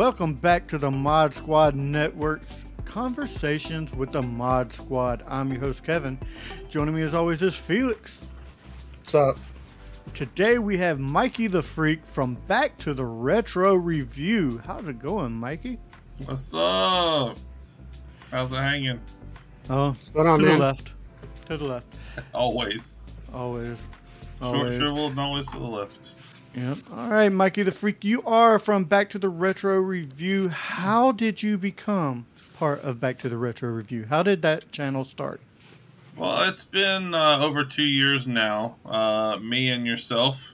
welcome back to the Mod Squad Network's Conversations with the Mod Squad. I'm your host, Kevin. Joining me as always is Felix. What's up? Today we have Mikey the Freak from Back to the Retro Review. How's it going, Mikey? What's up? How's it hanging? Oh, What's on, to man? the left. To the left. Always. Always. Short shriveled and always to the left. Yep. All right, Mikey the Freak, you are from Back to the Retro Review. How did you become part of Back to the Retro Review? How did that channel start? Well, it's been over 2 years now. Me and yourself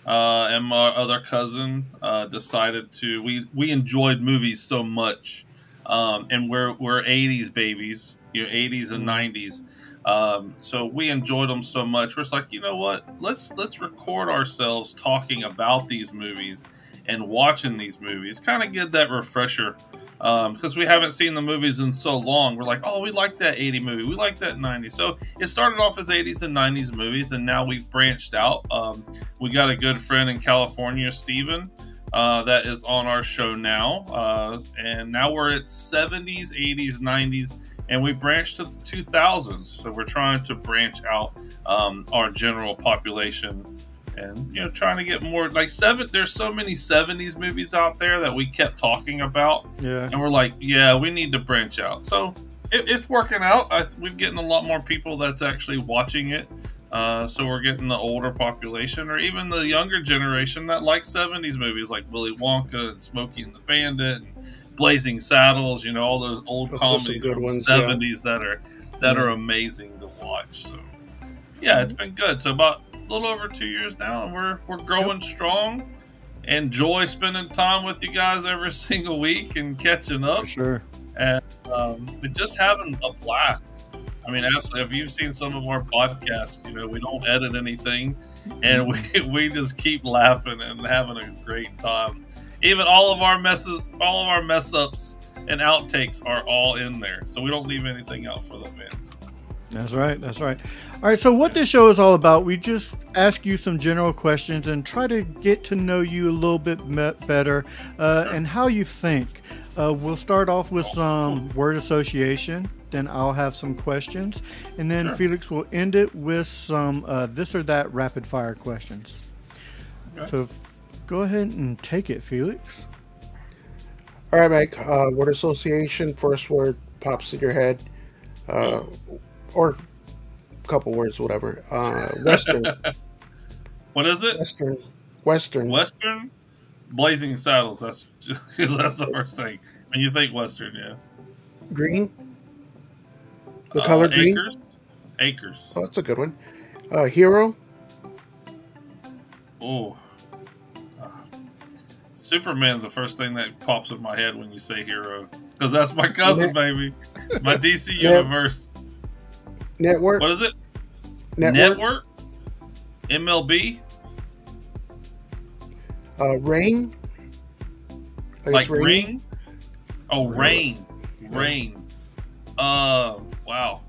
and my other cousin decided to. We enjoyed movies so much, and we're 80s babies, 80s and 90s. So we enjoyed them so much. We're just like, you know what? Let's record ourselves talking about these movies and watching these movies. Kind of get that refresher because we haven't seen the movies in so long. We're like, oh, we like that 80 movie. We like that 90. So it started off as 80s and 90s movies, and now we've branched out. We got a good friend in California, Steven, that is on our show now. And now we're at 70s, 80s, 90s. And we branched to the 2000s, so we're trying to branch out our general population, and trying to get more like There's so many 70s movies out there that we kept talking about, and we're like, yeah, we need to branch out. So it's working out. We're getting a lot more people that's actually watching it. So we're getting the older population, or even the younger generation that likes 70s movies like Willy Wonka and Smokey and the Bandit. And Blazing Saddles, all those old comedies from the 70s that are amazing to watch. So yeah, it's been good. So about a little over 2 years now, and we're growing strong. Enjoy spending time with you guys every single week and catching up. For sure. And but just having a blast. I mean, absolutely. If you've seen some of our podcasts, we don't edit anything, and we just keep laughing and having a great time. Even all of our mess ups and outtakes are all in there, so we don't leave anything out for the fans. That's right. That's right. All right. So what this show is all about, we just ask you some general questions and try to get to know you a little bit better and how you think. We'll start off with some word association. Then I'll have some questions, and then Felix will end it with some this or that rapid fire questions. Okay. So go ahead and take it, Felix. All right, Mike. Word association. First word pops in your head, or a couple words, whatever. Western. What is it? Western. Blazing Saddles. That's the first thing when you think Western. Yeah. Green. The color green. Acres. Oh, that's a good one. Hero. Oh. Superman's the first thing that pops in my head when you say hero, because that's my cousin, baby. My DC universe. Network. What is it? Network. MLB. Rain. Like Ring. Oh, Rain. Wow.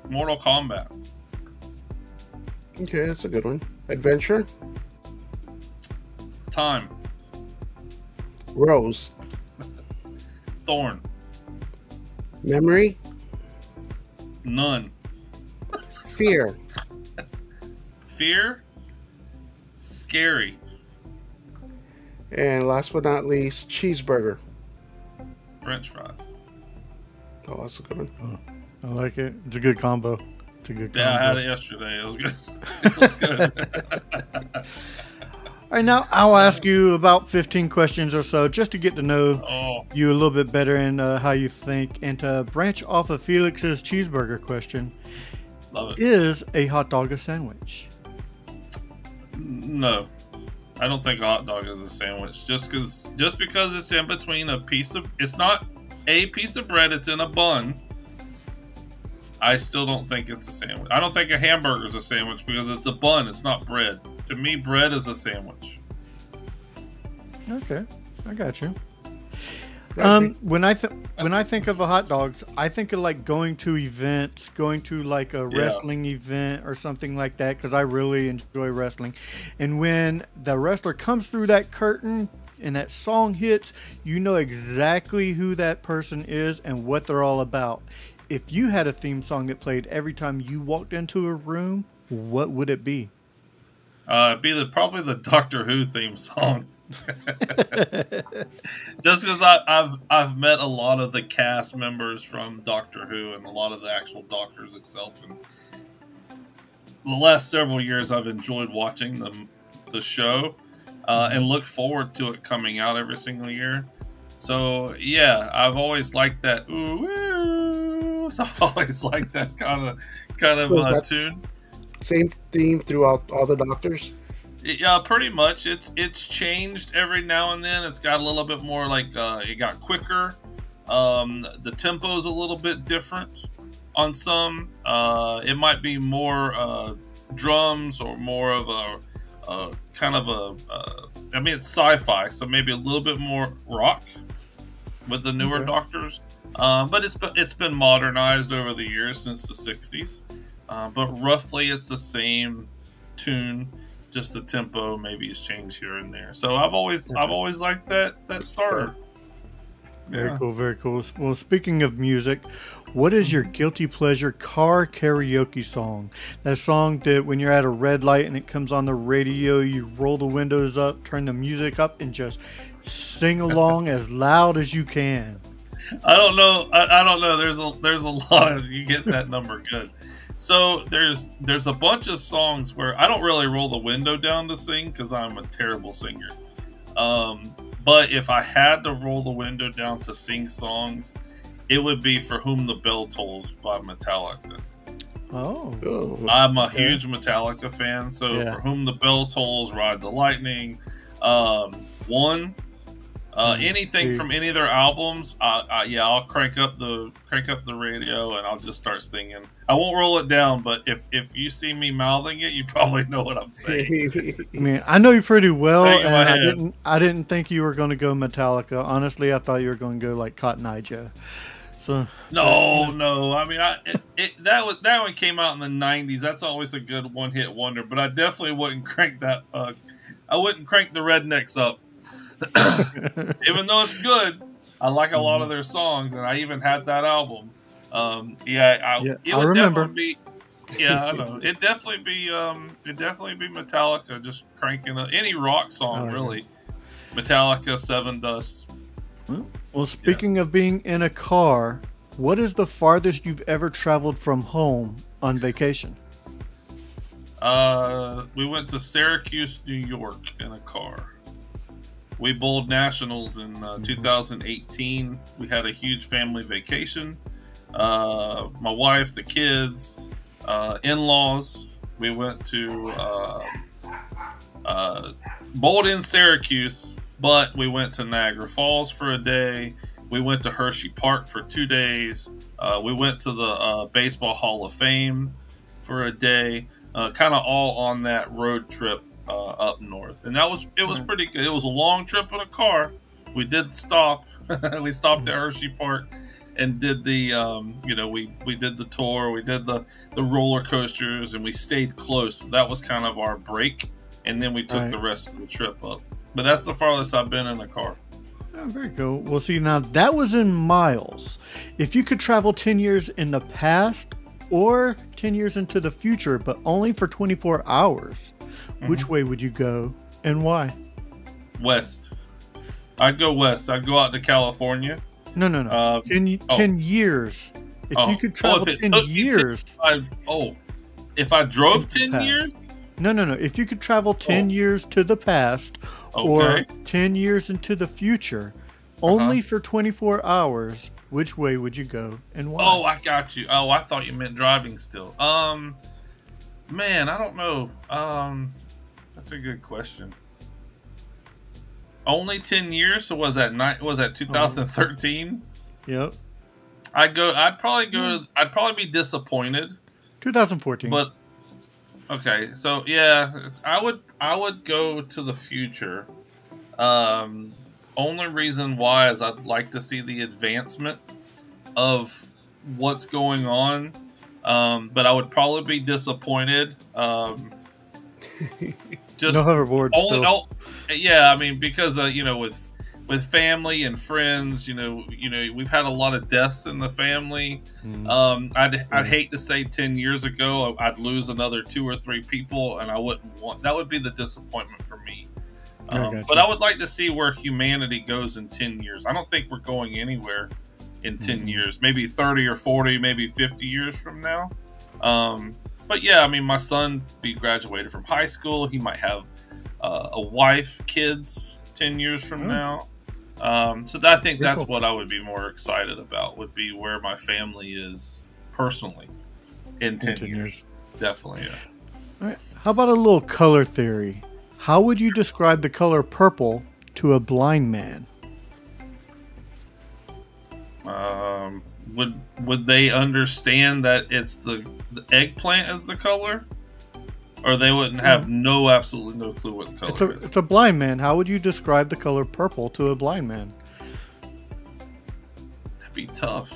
Mortal Kombat. Okay, that's a good one. Adventure. Time. Rose. Thorn. Memory. None. Fear. Fear. Scary. And last but not least, cheeseburger. French fries. Oh, that's a good one. I like it. It's a good combo. Yeah, I had it yesterday. It was good. It was good. All right, now I'll ask you about 15 questions or so just to get to know you a little bit better and how you think. And to branch off of Felix's cheeseburger question, love it. Is a hot dog a sandwich? No, I don't think a hot dog is a sandwich. Just because it's in between it's not a piece of bread. It's in a bun. I still don't think it's a sandwich. I don't think a hamburger is a sandwich because it's a bun. It's not bread. To me, bread is a sandwich. Okay, I got you. When I think of a hot dogs, I think of like going to events, going to like a wrestling event or something like that, because I really enjoy wrestling. And when the wrestler comes through that curtain, and that song hits, you know exactly who that person is and what they're all about. If you had a theme song that played every time you walked into a room, what would it be? It'd be probably the Doctor Who theme song. Just because I've met a lot of the cast members from Doctor Who and a lot of the actual doctors itself, and the last several years I've enjoyed watching the show and look forward to it coming out every single year. So yeah, I've always liked that. Ooh, ooh. So I've always liked that kind of tune. Same theme throughout all the Doctors? Yeah, pretty much. It's changed every now and then. It's got a little bit more like it got quicker. The tempo's a little bit different on some. It might be more drums or more of a kind of I mean, it's sci-fi, so maybe a little bit more rock with the newer Doctors. But it's been modernized over the years since the '60s. But roughly, it's the same tune. Just the tempo maybe has changed here and there. So I've always liked that starter. Very cool, very cool. Well, speaking of music, what is your guilty pleasure car karaoke song? That song that when you're at a red light and it comes on the radio, you roll the windows up, turn the music up, and just sing along as loud as you can. I don't know. I don't know. There's a lot of, you get that number good. So there's a bunch of songs where I don't really roll the window down to sing because I'm a terrible singer. But if I had to roll the window down to sing songs, it would be "For Whom the Bell Tolls" by Metallica. Oh, I'm a huge Metallica fan, so "For Whom the Bell Tolls," "Ride the Lightning," "One." Anything from any of their albums, I'll crank up the radio and I'll just start singing. I won't roll it down, but if you see me mouthing it, you probably know what I'm saying. I mean, I know you pretty well, and I didn't think you were going to go Metallica. Honestly, I thought you were going to go like Cotton Eye Joe. So no. I mean, that one came out in the '90s. That's always a good one-hit wonder. But I definitely wouldn't crank that. I wouldn't crank the Rednecks up. Even though it's good, I like a lot of their songs, and I even had that album. It would definitely be. Yeah, I know. It'd definitely be Metallica. Just cranking up any rock song, really. Metallica, Seven Dust. Well, speaking of being in a car, what is the farthest you've ever traveled from home on vacation? We went to Syracuse, New York, in a car. We bowled nationals in 2018. We had a huge family vacation. My wife, the kids, in-laws. We went to bowled in Syracuse, but we went to Niagara Falls for a day. We went to Hershey Park for 2 days. We went to the Baseball Hall of Fame for a day. Kind of all on that road trip. Up north, and it was pretty good. It was a long trip in a car. We did stop. We stopped at Hershey Park and did the we did the tour. We did the roller coasters, and we stayed close. That was kind of our break, and then we took the rest of the trip up. But that's the farthest I've been in a car. Oh, very cool. Well, see, now that was in miles. If you could travel 10 years in the past or 10 years into the future, but only for 24 hours, which way would you go and why? West. I'd go west. I'd go out to California. No. 10 years. If you could travel 10 years. If I drove 10 years? No. If you could travel 10 years to the past or 10 years into the future, only for 24 hours, which way would you go and why? Oh, I got you. Oh, I thought you meant driving still. Man, I don't know. That's a good question. Only 10 years? So was that 2013? Yep. I'd probably be disappointed. 2014. But okay, so yeah, I would go to the future. Only reason why is I'd like to see the advancement of what's going on. But I would probably be disappointed just No hoverboard only. still. Oh, yeah, I mean, because with family and friends, we've had a lot of deaths in the family. I'd hate to say 10 years ago I'd lose another 2 or 3 people, and I wouldn't want that. Would be the disappointment for me. But I would like to see where humanity goes in 10 years. I don't think we're going anywhere in 10 years. Maybe 30 or 40, maybe 50 years from now. But yeah, I mean, my son graduated from high school. He might have a wife, kids 10 years from now. So I think that's what I would be more excited about, would be where my family is personally in 10 years. Definitely, yeah. All right. How about a little color theory? How would you describe the color purple to a blind man? Would they understand that it's the eggplant is the color? Or they wouldn't have absolutely no clue what the color is? It's a blind man. How would you describe the color purple to a blind man? That'd be tough.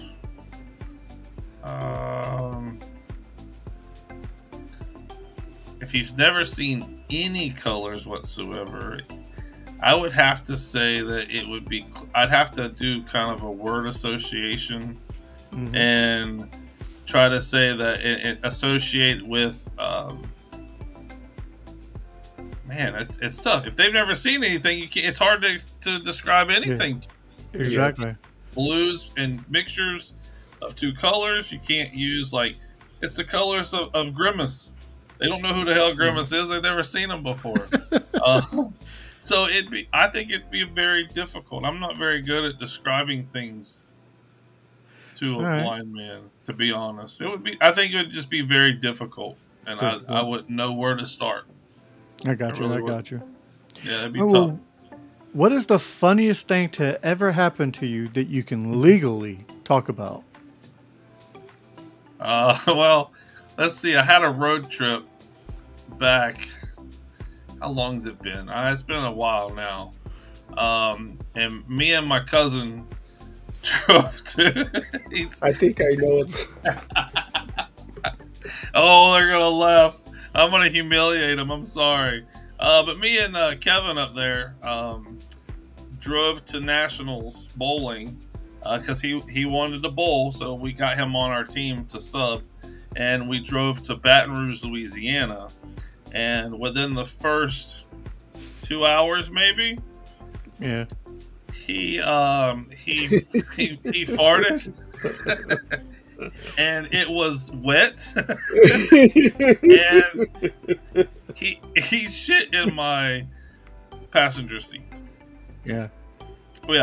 If you've never seen any colors whatsoever, I would have to say that it would be. I'd have to do kind of a word association and try to say that it associate with. Man, it's tough. If they've never seen anything, it's hard to describe anything. Yeah, exactly. Blues and mixtures of 2 colors. You can't use it's the colors of Grimace. They don't know who the hell Grimace is. They've never seen him before. So I think it'd be very difficult. I'm not very good at describing things to a blind man, to be honest. I think it would just be very difficult, and I wouldn't know where to start. I got you. Yeah, it'd be tough. What is the funniest thing to ever happen to you that you can legally talk about? Well, let's see. I had a road trip back. How long's it been? It's been a while now. And me and my cousin drove to. I think I know it's. Oh, they're gonna laugh. I'm gonna humiliate them. I'm sorry. But me and Kevin up there drove to Nationals bowling because he wanted to bowl, so we got him on our team to sub, and we drove to Baton Rouge, Louisiana. And within the first 2 hours, maybe, he farted, and it was wet, and he shit in my passenger seat. Yeah. We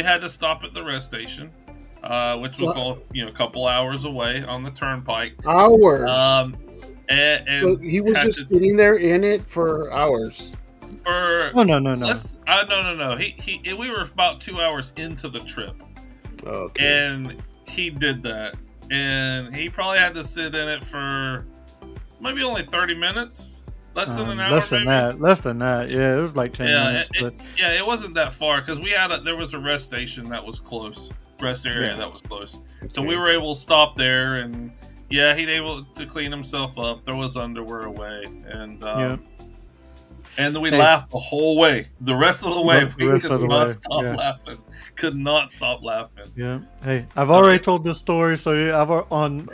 had to stop at the rest station, which was a couple hours away on the turnpike. Hours. And so he was just sitting there in it for hours. No. No. We were about 2 hours into the trip. Okay. And he did that, and he probably had to sit in it for maybe only 30 minutes. Less than an hour, less than that. Yeah, it was like 10 minutes. It wasn't that far because there was a rest station that was close, rest area that was close. Okay. So we were able to stop there, and he'd able to clean himself up, throw his underwear away, and then we laughed the whole way. The rest of the way, we could not stop laughing. Could not stop laughing. Yeah. Hey, I've already told this story, so I've on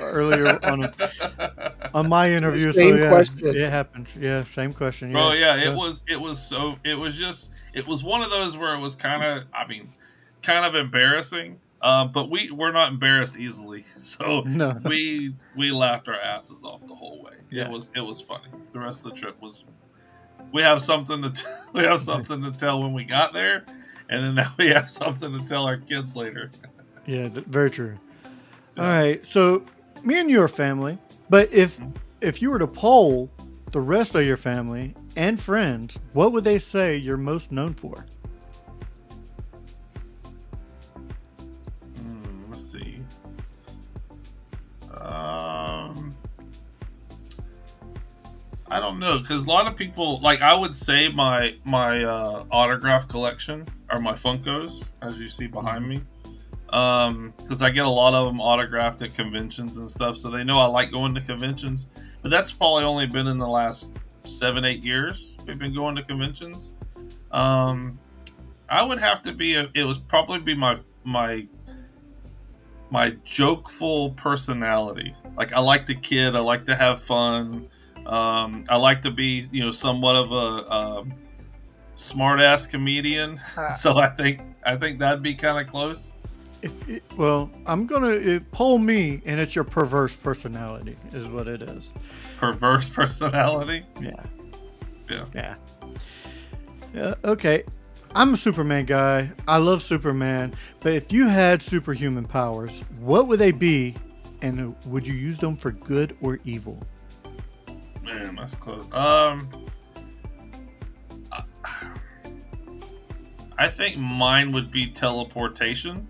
my interview. Same question. It happened. Yeah, same question. Bro, it was one of those where it was kind of embarrassing. But we're not embarrassed easily, so we laughed our asses off the whole way. Yeah. It was funny. The rest of the trip was. We have something to tell when we got there, and then now we have something to tell our kids later. Yeah, very true. Yeah. All right, so me and you are family, but if you were to poll the rest of your family and friends, what would they say you're most known for? Let's see. I don't know, because a lot of people, I would say my autograph collection are my Funkos, as you see behind me, because I get a lot of them autographed at conventions and stuff, so they know I like going to conventions. But that's probably only been in the last 7-8 years. We've been going to conventions. I would have to be it was probably be my jokeful personality. Like, I like to kid, I like to have fun. I like to be, somewhat of a smart ass comedian. So I think that'd be kind of close. Well, I'm gonna poll me, and it's your perverse personality, is what it is. Perverse personality? Yeah. Okay. I'm a Superman guy. I love Superman. But if you had superhuman powers, what would they be, and would you use them for good or evil? Man, that's close. I think mine would be teleportation.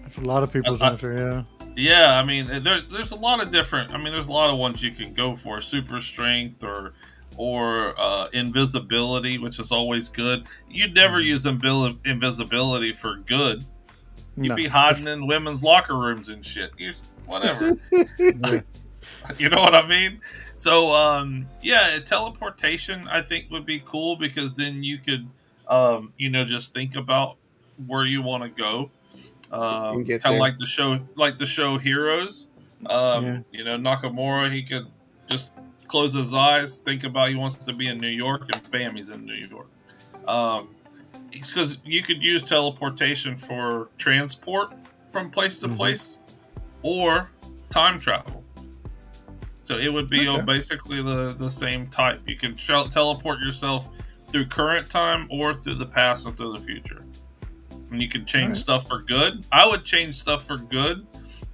That's a lot of people's answer, yeah. Yeah, I mean, there's a lot of different. I mean, there's a lot of ones you can go for: super strength or invisibility, which is always good. You'd never use invisibility for good. You'd be hiding in women's locker rooms and shit. Whatever. You know what I mean? So, yeah, teleportation I think would be cool, because then you could, just think about where you want to go. Kind of like the show Heroes. Nakamura, he could just close his eyes, think about he wants to be in New York, and bam, he's in New York. It's because you could use teleportation for transport from place to place, or time travel. So it would be basically the same type. You can teleport yourself through current time, or through the past, or through the future. And you can change stuff for good. I would change stuff for good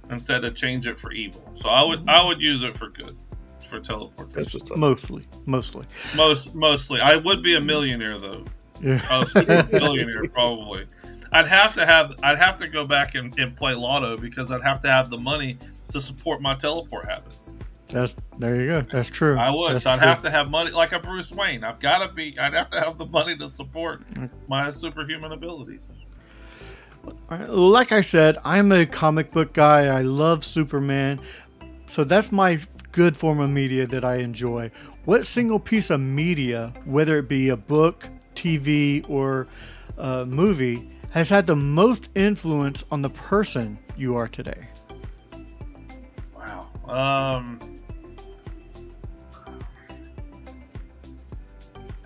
instead of change it for evil. So I would use it for good, for teleportation. Mostly. Mostly. I would be a millionaire though. Yeah. A super millionaire probably. I'd have to go back and play lotto, because I'd have to have the money to support my teleport habits. There you go. That's true. I would. So I'd have to have money, like a Bruce Wayne. I'd have to have the money to support my superhuman abilities. All right. Like I said, I'm a comic book guy. I love Superman. So that's my good form of media that I enjoy. What single piece of media, whether it be a book, TV, or a movie, has had the most influence on the person you are today? Wow.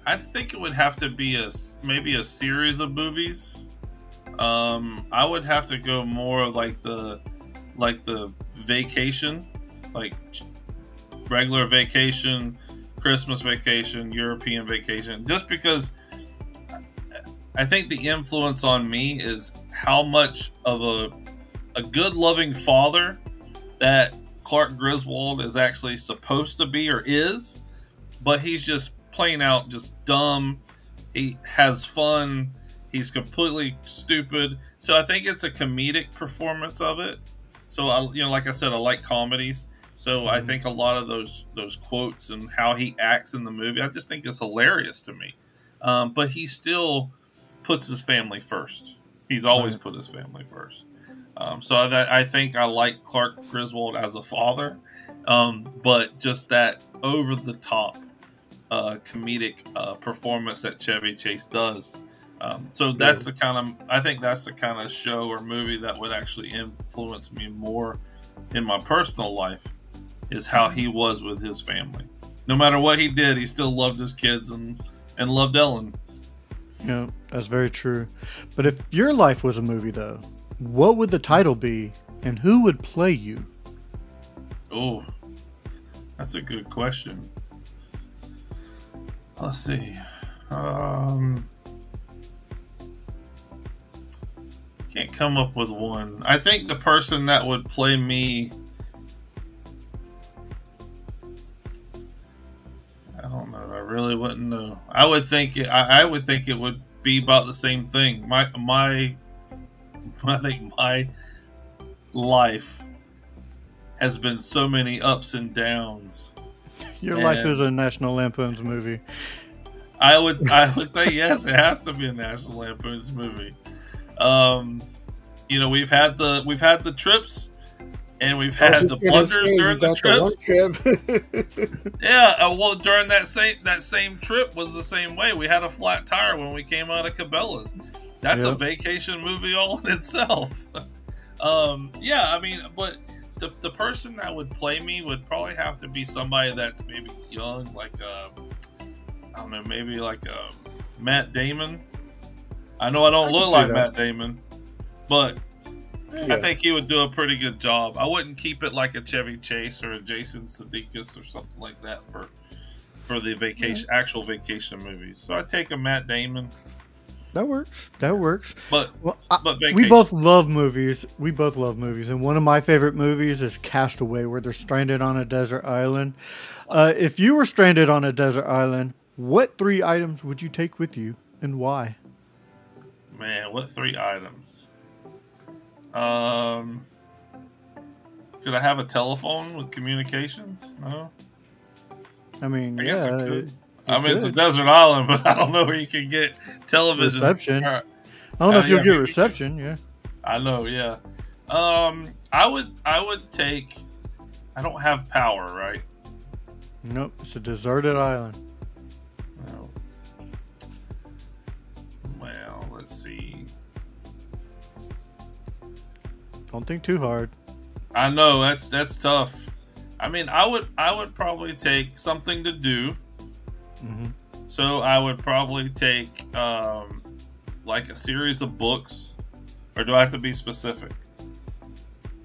I think it would have to be maybe a series of movies. I would have to go more like the Vacation, like regular Vacation, Christmas Vacation, European Vacation, just because I think the influence on me is how much of a good loving father that Clark Griswold is actually supposed to be, or is, but he's just plain out just dumb. He has fun. He's completely stupid. So I think it's a comedic performance of it. So like I said, I like comedies. So I think a lot of those quotes and how he acts in the movie, I just think it's hilarious to me. But he still puts his family first. He's always put his family first. So I think I like Clark Griswold as a father, but just that over the top comedic performance that Chevy Chase does. So that's I think that's the kind of show or movie that would actually influence me more in my personal life, is how he was with his family. No matter what he did, he still loved his kids and loved Ellen. Yeah, that's very true. But if your life was a movie, though, what would the title be, and who would play you? Oh, that's a good question. Let's see. Can't come up with one. I think the person that would play me, I don't know. I really wouldn't know. I would think it would be about the same thing. I think my life has been so many ups and downs. Your life is a National Lampoon's movie. I would think yes, it has to be a National Lampoon's movie. We've had the trips, and we've I was had the just gonna say, blunders you during the got the one trips. trip. Yeah, well, during that same trip was the same way. We had a flat tire when we came out of Cabela's. That's a Yep. vacation movie all in itself. Yeah, I mean, but the person that would play me would probably have to be somebody that's maybe young, like I don't know, maybe like Matt Damon. I know I don't look like Matt Damon, but Yeah. I think he would do a pretty good job. I wouldn't keep it like a Chevy Chase or a Jason Sudeikis or something like that for the vacation actual vacation movies. So I'd take a Matt Damon. That works. That works. But Well, but we vacation. both love movies. We both love movies, and one of my favorite movies is Castaway, where they're stranded on a desert island. If you were stranded on a desert island, what 3 items would you take with you, and why? Man, what 3 items? Could I have a telephone with communications? No. I mean, I guess I yeah, could. you I mean, it's a could. desert island, but I don't know where you can get television Reception. All right. I don't know if you'll yeah, get maybe- reception. Yeah. I know, yeah. I would take. I don't have power, right? Nope. It's a deserted island. No. Well, let's see. Don't think too hard. I know that's tough. I mean, I would probably take something to do. Hmm. So I would probably take like a series of books, or do I have to be specific?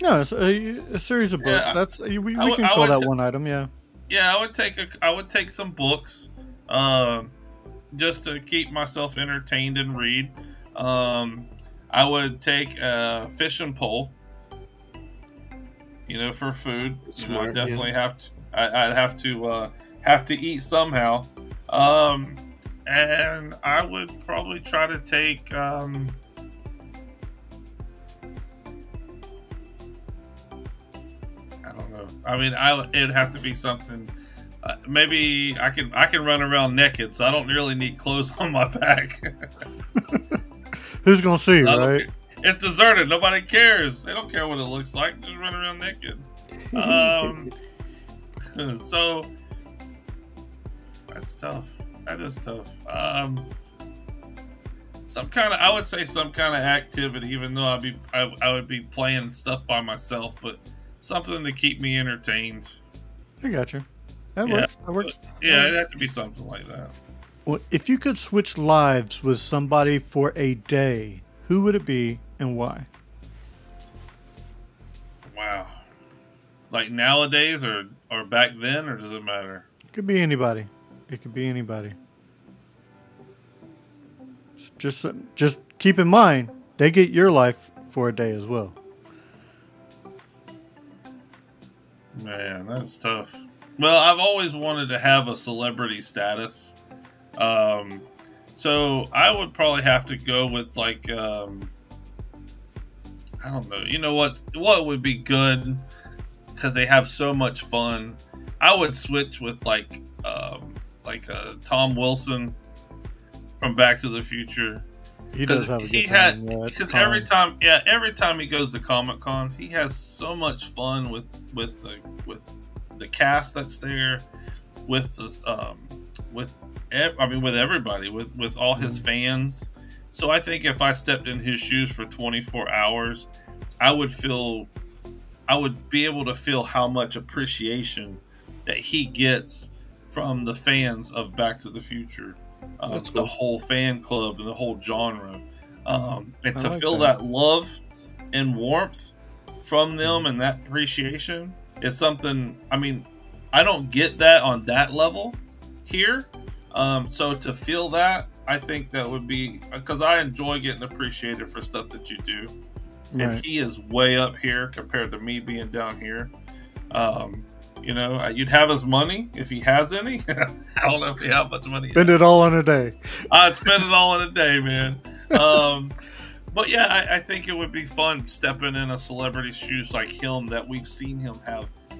No, it's a series of books. Yeah, That's we would- can I call would that t- one item. Yeah. Yeah, I would take some books, just to keep myself entertained and read. I would take a fishing pole, for food. I Smart, definitely have to. I'd have to eat somehow. And I would probably try to take. I don't know. I mean, it'd have to be something. Maybe I can run around naked, so I don't really need clothes on my back. Who's gonna see, I don't right? care. It's deserted. Nobody cares. They don't care what it looks like. Just run around naked. So that's tough. That is tough. I would say some kind of activity, even though I would be playing stuff by myself, but something to keep me entertained. I got you. That Yeah. works. That works. Yeah, it'd have to be something like that. Well, if you could switch lives with somebody for a day, who would it be and why? Wow. Like nowadays or back then, or does it matter? It could be anybody. It could be anybody. Just keep in mind they get your life for a day as well. Man, that's tough. Well, I've always wanted to have a celebrity status. So I would probably have to go with like, I don't know. You know what would be good, because they have so much fun. I would switch with like Tom Wilson from Back to the Future. He does have a good time. Yeah, it's Because Tom. every time he goes to Comic Cons, he has so much fun with the cast that's there, with everybody, with all his fans. So I think if I stepped in his shoes for 24 hours, I would be able to feel how much appreciation that he gets from the fans of Back to the Future, That's the cool. whole fan club and the whole genre, and to like feel that. that love and warmth from them and that appreciation is something. I mean, I don't get that on that level here. So to feel that, I think that would be, because I enjoy getting appreciated for stuff that you do. And Right. he is way up here compared to me being down here. You'd have his money if he has any. I don't know if he has much money. Spend it all in a day. I'd spend it all in a day, man. But yeah, I think it would be fun stepping in a celebrity's shoes like him, that we've seen him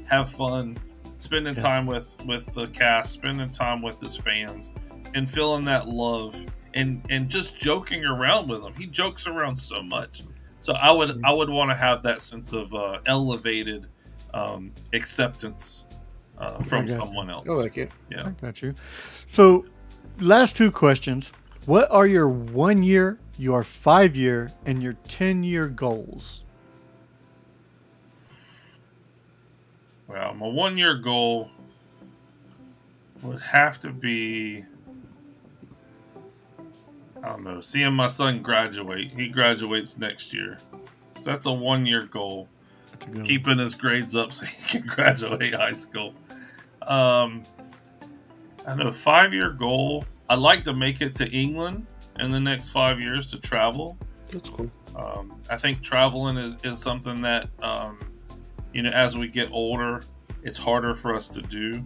have fun, spending time with the cast, spending time with his fans, and feeling that love, and just joking around with them. He jokes around so much. So I would want to have that sense of elevated acceptance from someone else. I like it. Yeah, I got you. So, last two questions. What are your 1 year, your 5 year, and your 10-year goals? well, my 1 year goal would have to be, I don't know, seeing my son graduate. He graduates next year. So that's a 1 year goal. Keeping his grades up so he can graduate high school. I know, 5 year goal. I'd like to make it to England in the next 5 years to travel. That's cool. I think traveling is something that, as we get older, it's harder for us to do.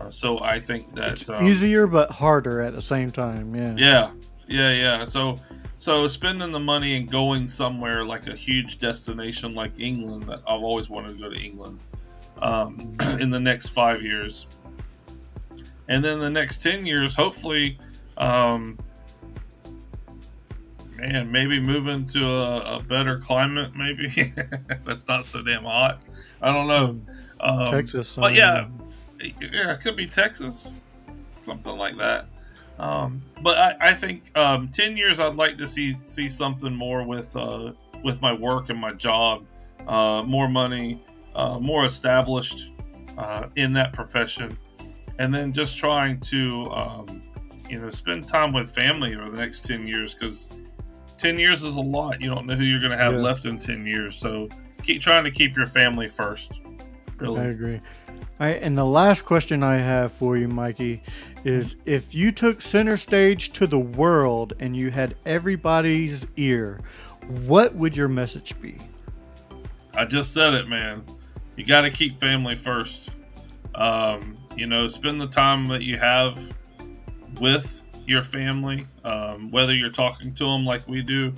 So I think that it's easier but harder at the same time. Yeah. So spending the money and going somewhere like a huge destination like England, that I've always wanted to go to England, in the next 5 years. And then the next 10 years, hopefully, maybe moving to a better climate, maybe that's not so damn hot. I don't know. Texas. But yeah, it could be Texas, something like that. But I think 10 years, I'd like to see something more with my work and my job, more money, more established in that profession. And then just trying to, spend time with family over the next 10 years, because 10 years is a lot. You don't know who you're going to have left in 10 years. So keep trying to keep your family first. Really. I agree. All right, and the last question I have for you, Mikey, is if you took center stage to the world and you had everybody's ear, what would your message be? I just said it, man. You got to keep family first. Spend the time that you have with your family, whether you're talking to them like we do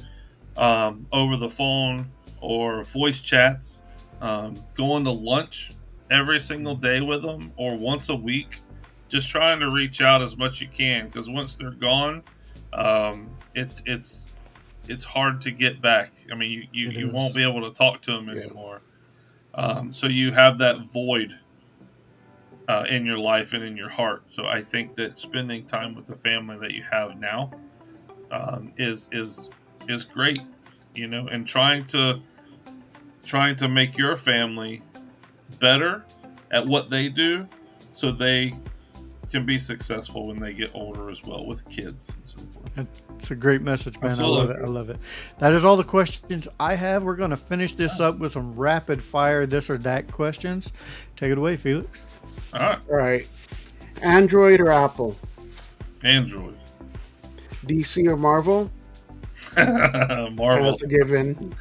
over the phone or voice chats, going to lunch every single day with them or once a week, just trying to reach out as much as you can, because once they're gone, it's hard to get back. I mean, you won't be able to talk to them anymore. So you have that void in your life and in your heart. So I think that spending time with the family that you have now is great, and trying to make your family better at what they do, so they can be successful when they get older as well, with kids and so forth. It's a great message, man. Absolutely. I love it. That is all the questions I have. We're going to finish this up with some rapid fire this or that questions. Take it away, Felix. All right. Android or Apple? Android. DC or Marvel? Marvel. That's a given.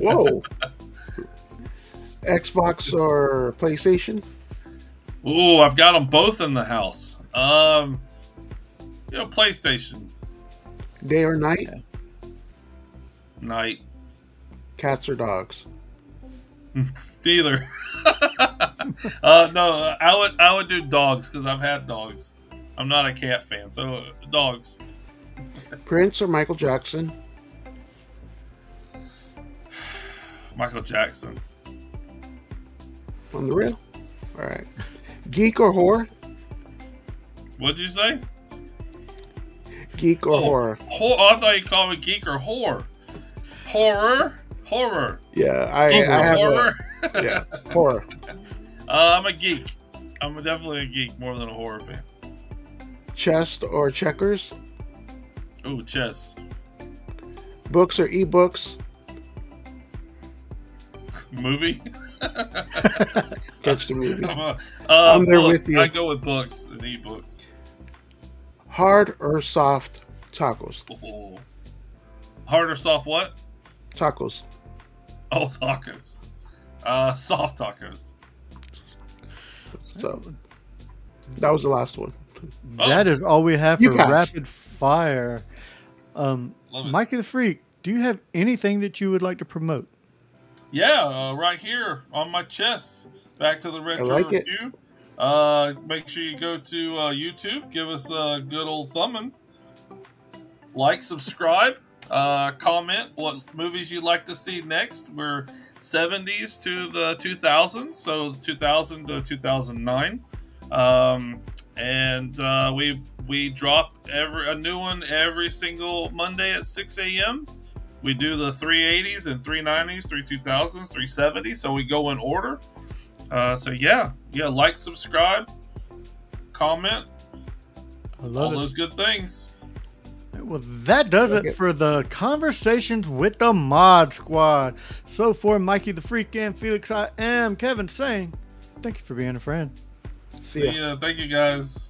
Whoa. Xbox or PlayStation? Ooh, I've got them both in the house. PlayStation. Day or night? Night. Cats or dogs? Neither. No, I would do dogs, because I've had dogs. I'm not a cat fan, so dogs. Prince or Michael Jackson? Michael Jackson. On the real? All right. Geek or horror? What'd you say? Geek or horror? I thought you called me geek or whore. Horror. Yeah, I have horror. Horror. I'm a geek. I'm definitely a geek more than a horror fan. Chess or checkers? Ooh, chess. Books or ebooks? Movie. Catch the movie. I'm there with you. I go with books and ebooks. Hard or soft tacos? Oh. Hard or soft what? Tacos. Oh, tacos. Soft tacos. So that was the last one. That is all we have for rapid fire. Mikey the Freak, do you have anything that you would like to promote? Yeah, right here on my chest. Back to the retro review. Make sure you go to YouTube. Give us a good old thumbing. Like, subscribe. Comment what movies you'd like to see next. We're 70s to the 2000s, so 2000 to 2009. We drop a new one every single Monday at 6 a.m. We do the 380s and 390s, 2000s, 370s, so we go in order. So yeah, like, subscribe, comment, I love all it. those good things. Well, that does it for the Conversations with the Mod Squad. So for Mikey the Freak and Felix, I am Kevin saying thank you for being a friend. See ya. Thank you, guys.